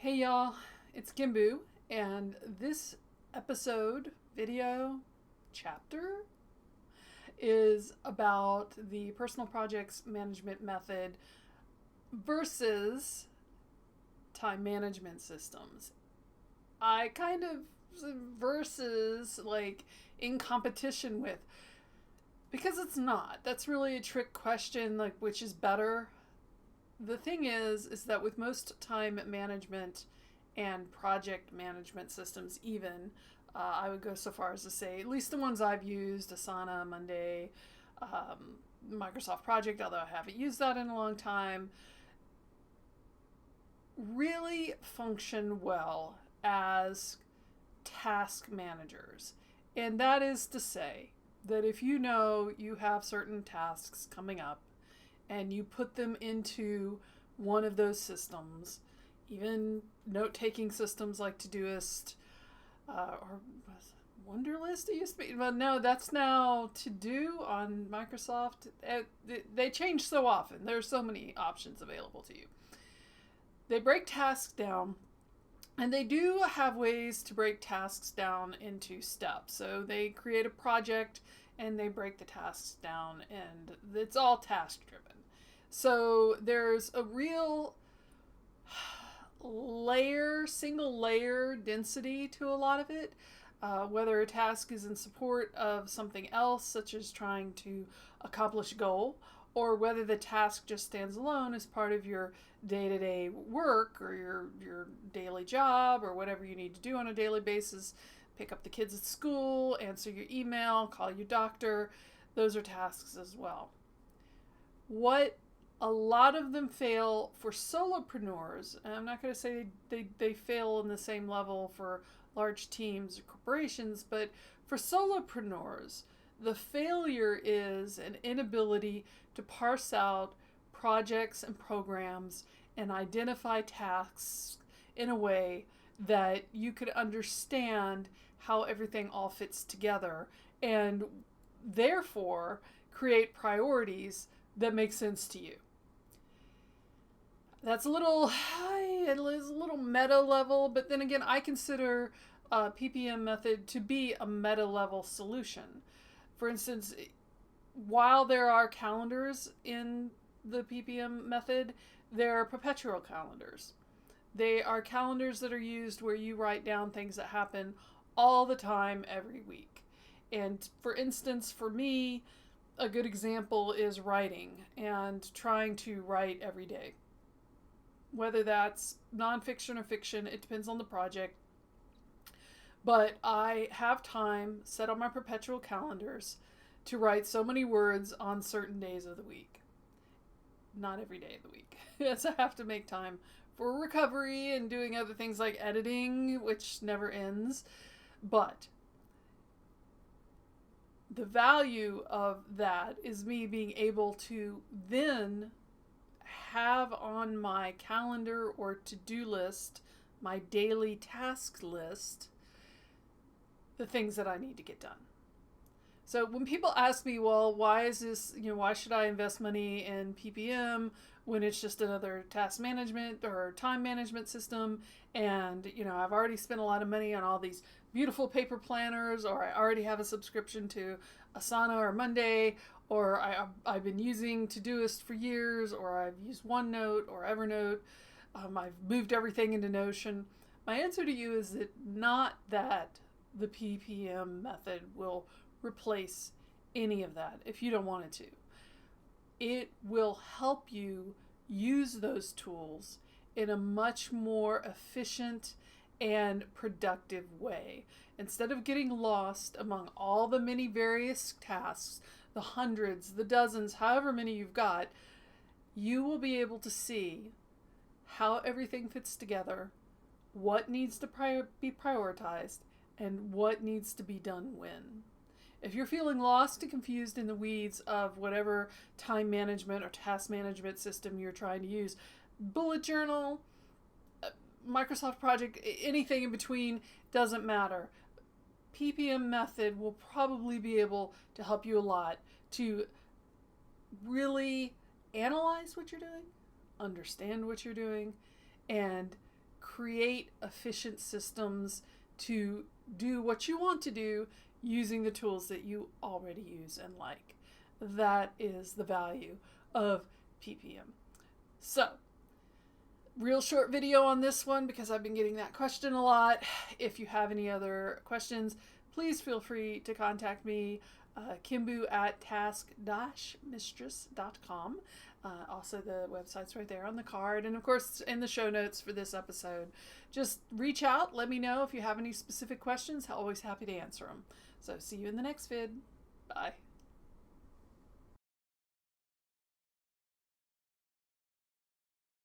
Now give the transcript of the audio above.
Hey y'all, it's KimBoo, and this episode, video, chapter is about the personal projects management method versus time management systems. I kind of versus like in competition with, because it's not. That's really a trick question, like which is better. The thing is that with most time management and project management systems, even, I would go so far as to say, at least the ones I've used, Asana, Monday, Microsoft Project, although I haven't used that in a long time, really function well as task managers. And that is to say that if you know you have certain tasks coming up, and you put them into one of those systems, even note-taking systems like Todoist or Wunderlist it used to be. Well, no, that's now To Do on Microsoft. They change so often. There's so many options available to you. They break tasks down, and they do have ways to break tasks down into steps. So they create a project and they break the tasks down, and it's all task driven. So there's a real single layer density to a lot of it. Whether a task is in support of something else, such as trying to accomplish a goal, or whether the task just stands alone as part of your day-to-day work or your daily job or whatever you need to do on a daily basis. Pick up the kids at school, answer your email, call your doctor. Those are tasks as well. What a lot of them fail for solopreneurs, and I'm not going to say they fail in the same level for large teams or corporations, but for solopreneurs, the failure is an inability to parse out projects and programs and identify tasks in a way that you could understand how everything all fits together and therefore create priorities that make sense to you. That's a little meta level, but then again, I consider PPM method to be a meta level solution. For instance, while there are calendars in the PPM method, there are perpetual calendars. They are calendars that are used where you write down things that happen all the time, every week. And for instance, for me, a good example is writing and trying to write every day. Whether that's nonfiction or fiction, it depends on the project. But I have time set on my perpetual calendars to write so many words on certain days of the week. Not every day of the week. Yes, I have to make time for recovery and doing other things like editing, which never ends. But the value of that is me being able to then have on my calendar or to-do list, my daily task list, the things that I need to get done. So when people ask me, well, why should I invest money in PPM when it's just another task management or time management system? And, I've already spent a lot of money on all these beautiful paper planners, or I already have a subscription to Asana or Monday, or I've been using Todoist for years, or I've used OneNote or Evernote. I've moved everything into Notion. My answer to you is that not that the PPM method will replace any of that if you don't want it to. It will help you use those tools in a much more efficient and productive way. Instead of getting lost among all the many various tasks, the hundreds, the dozens, however many you've got, you will be able to see how everything fits together, what needs to be prioritized, and what needs to be done when. If you're feeling lost and confused in the weeds of whatever time management or task management system you're trying to use, bullet journal, Microsoft Project, anything in between, doesn't matter. PPM method will probably be able to help you a lot to really analyze what you're doing, understand what you're doing, and create efficient systems to do what you want to do using the tools that you already use and like. That is the value of PPM. So, real short video on this one because I've been getting that question a lot. If you have any other questions, please feel free to contact me, KimBoo at task-mistress.com. Also, the website's right there on the card, and of course in the show notes for this episode. Just reach out, let me know if you have any specific questions. I'm always happy to answer them. So see you in the next vid. Bye.